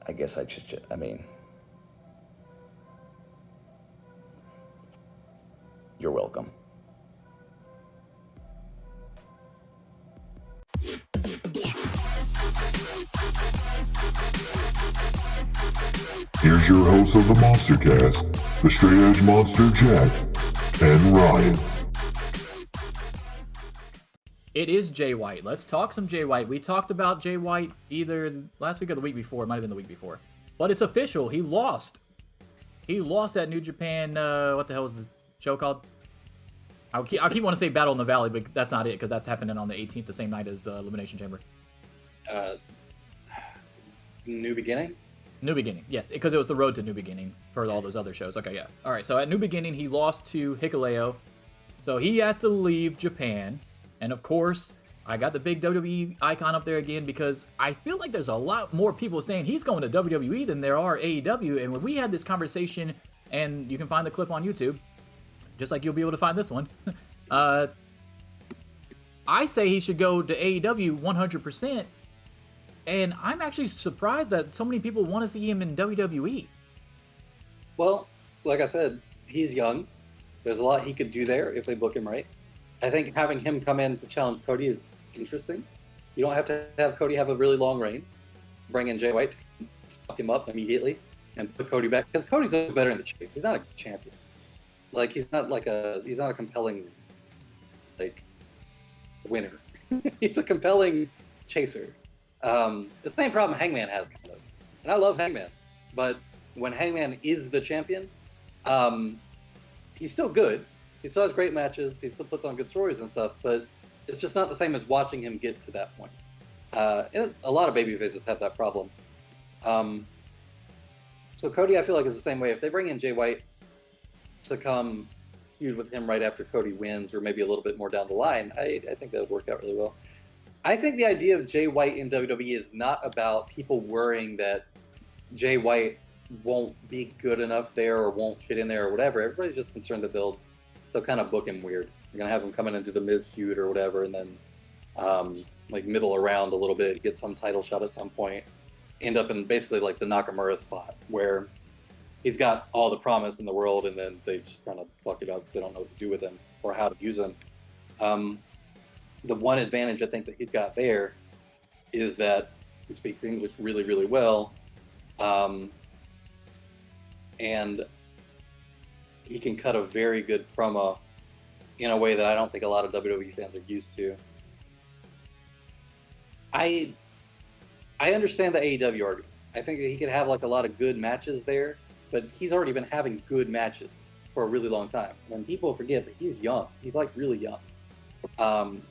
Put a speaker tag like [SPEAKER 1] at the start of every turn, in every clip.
[SPEAKER 1] I guess I mean, you're welcome.
[SPEAKER 2] Here's your host of the MonsterCast, the Straight Edge Monster Jack and Ryan.
[SPEAKER 3] It is Jay White. Let's talk some Jay White. We talked about Jay White either last week or the week before. It might have been the week before. But it's official. He lost. He lost at New Japan. What the hell was the show called? I keep wanting to say Battle in the Valley, but that's not it because that's happening on the 18th, the same night as Elimination Chamber.
[SPEAKER 4] New Beginning?
[SPEAKER 3] New Beginning, yes, because it was the Road to New Beginning for all those other shows. Okay, yeah. All right, so at New Beginning, he lost to Hikuleo. So he has to leave Japan. And of course, I got the big WWE icon up there again because I feel like there's a lot more people saying he's going to WWE than there are AEW. And when we had this conversation, and you can find the clip on YouTube, just like you'll be able to find this one, I say he should go to AEW 100%. And I'm actually surprised that so many people want to see him in WWE.
[SPEAKER 4] Well, like I said, he's young. There's a lot he could do there if they book him right. I think having him come in to challenge Cody is interesting. You don't have to have Cody have a really long reign. Bring in Jay White, fuck him up immediately, and put Cody back. Because Cody's always better in the chase. He's not a champion. Like, he's not a compelling, like, winner. He's a compelling chaser. The same problem Hangman has, kind of. And I love Hangman. But when Hangman is the champion, he's still good. He still has great matches. He still puts on good stories and stuff. But it's just not the same as watching him get to that point. And a lot of babyfaces have that problem. So Cody, I feel like, is the same way. If they bring in Jay White to come feud with him right after Cody wins, or maybe a little bit more down the line, I think that would work out really well. I think the idea of Jay White in WWE is not about people worrying that Jay White won't be good enough there or won't fit in there or whatever. Everybody's just concerned that they'll kind of book him weird. They're going to have him come in and do the Miz feud or whatever, and then like middle around a little bit, get some title shot at some point, end up in basically like the Nakamura spot where he's got all the promise in the world and then they just kind of fuck it up because they don't know what to do with him or how to use him. The one advantage I think that he's got there is that he speaks English really, really well. And he can cut a very good promo in a way that I don't think a lot of WWE fans are used to. I understand the AEW argument. I think that he could have like a lot of good matches there, but he's already been having good matches for a really long time. When people forget, but he's young. He's like really young.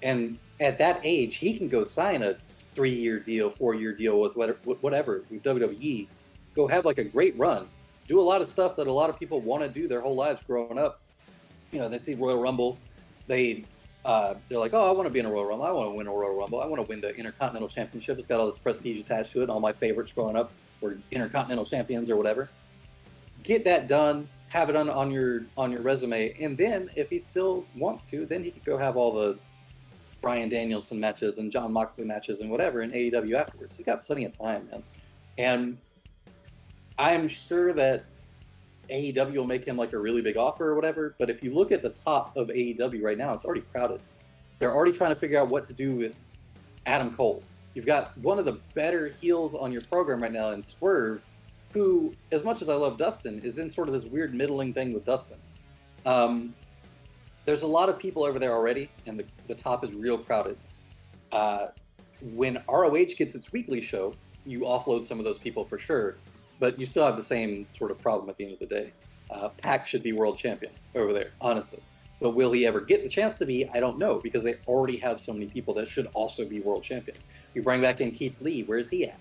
[SPEAKER 4] And at that age, he can go sign a 3-year deal, 4-year deal with whatever, with WWE, go have like a great run, do a lot of stuff that a lot of people want to do their whole lives growing up. You know, they see Royal Rumble, they're like, oh, I want to be in a Royal Rumble. I want to win a Royal Rumble. I want to win the Intercontinental Championship. It's got all this prestige attached to it. All my favorites growing up were Intercontinental Champions or whatever. Get that done. Have it on your resume, and then if he still wants to, then he could go have all the Bryan Danielson matches and Jon Moxley matches and whatever in AEW afterwards. He's got plenty of time, man. And I'm sure that AEW will make him like a really big offer or whatever, but if you look at the top of AEW right now, it's already crowded. They're already trying to figure out what to do with Adam Cole. You've got one of the better heels on your program right now in Swerve, who, as much as I love Dustin, is in sort of this weird middling thing with Dustin. There's a lot of people over there already, and the top is real crowded. When ROH gets its weekly show, you offload some of those people for sure, but you still have the same sort of problem at the end of the day. Pac should be world champion over there, honestly. But will he ever get the chance to be? I don't know, because they already have so many people that should also be world champion. You bring back in Keith Lee, where's he at?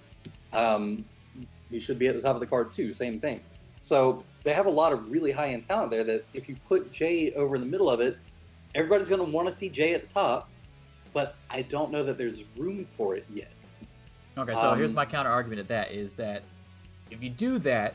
[SPEAKER 4] He should be at the top of the card too, same thing. So they have a lot of really high-end talent there that if you put Jay over in the middle of it, everybody's going to want to see Jay at the top, but I don't know that there's room for it yet.
[SPEAKER 3] Okay, so here's my counter argument to that is that if you do that,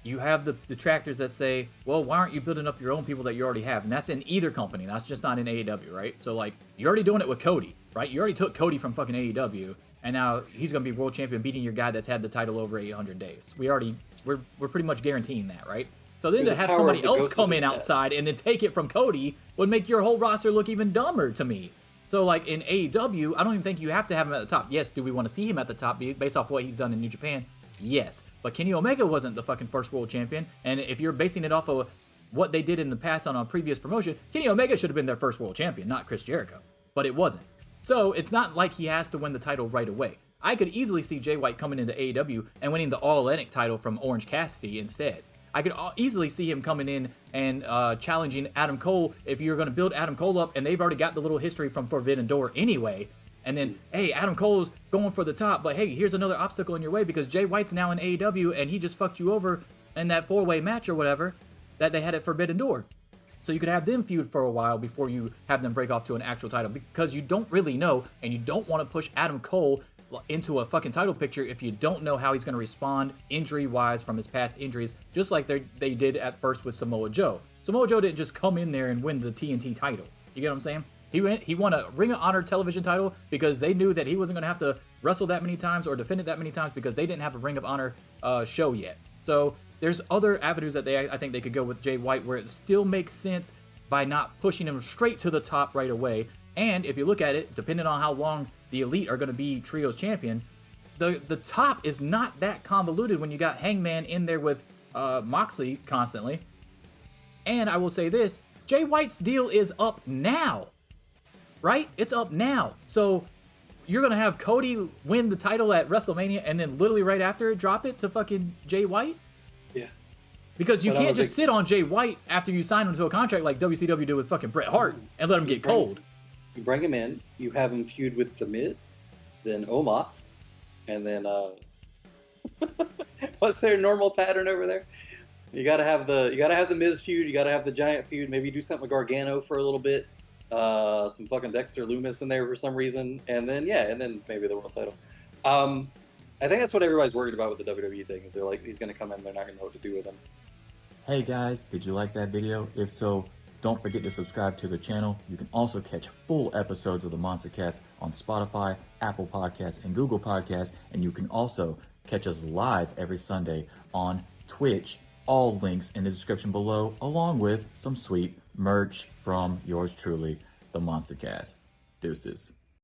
[SPEAKER 3] you have the detractors that say, well, why aren't you building up your own people that you already have? And that's in either company. That's just not in AEW, right? So, like, you're already doing it with Cody, right? You already took Cody from fucking AEW. and now he's going to be world champion, beating your guy that's had the title over 800 days. We're pretty much guaranteeing that, right? So then to have somebody else come in outside and then take it from Cody would make your whole roster look even dumber to me. So like in AEW, I don't even think you have to have him at the top. Yes, do we want to see him at the top based off what he's done in New Japan? Yes. But Kenny Omega wasn't the fucking first world champion. And if you're basing it off of what they did in the past on a previous promotion, Kenny Omega should have been their first world champion, not Chris Jericho. But it wasn't. So it's not like he has to win the title right away. I could easily see Jay White coming into AEW and winning the All-Atlantic title from Orange Cassidy instead. I could easily see him coming in and challenging Adam Cole if you're going to build Adam Cole up, and they've already got the little history from Forbidden Door anyway. And then, hey, Adam Cole's going for the top, but hey, here's another obstacle in your way because Jay White's now in AEW and he just fucked you over in that 4-way match or whatever that they had at Forbidden Door. So you could have them feud for a while before you have them break off to an actual title because you don't really know, and you don't want to push Adam Cole into a fucking title picture if you don't know how he's going to respond injury-wise from his past injuries, just like they did at first with Samoa Joe. Samoa Joe didn't just come in there and win the TNT title. You get what I'm saying? He won a Ring of Honor television title because they knew that he wasn't going to have to wrestle that many times or defend it that many times because they didn't have a Ring of Honor show yet. So there's other avenues that I think they could go with Jay White where it still makes sense by not pushing him straight to the top right away. And if you look at it, depending on how long the Elite are going to be Trios champion, the top is not that convoluted when you got Hangman in there with Moxley constantly. And I will say this, Jay White's deal is up now, right? It's up now. So you're going to have Cody win the title at WrestleMania and then literally right after it drop it to fucking Jay White?
[SPEAKER 4] Yeah.
[SPEAKER 3] Because you can't just sit on Jay White after you sign him to a contract like WCW did with fucking Bret Hart and let him get cold.
[SPEAKER 4] You bring him in, you have him feud with The Miz, then Omos, and then what's their normal pattern over there? You gotta have the Miz feud, you gotta have the Giant feud, maybe do something with Gargano for a little bit, some fucking Dexter Lumis in there for some reason, and then maybe the world title. I think that's what everybody's worried about with the WWE thing, is they're like, he's gonna come in, they're not gonna know what to do with him.
[SPEAKER 5] Hey guys, did you like that video? If so, don't forget to subscribe to the channel. You can also catch full episodes of the MonsterCast on Spotify, Apple Podcasts, and Google Podcasts. And you can also catch us live every Sunday on Twitch. All links in the description below, along with some sweet merch from yours truly, the MonsterCast. Deuces.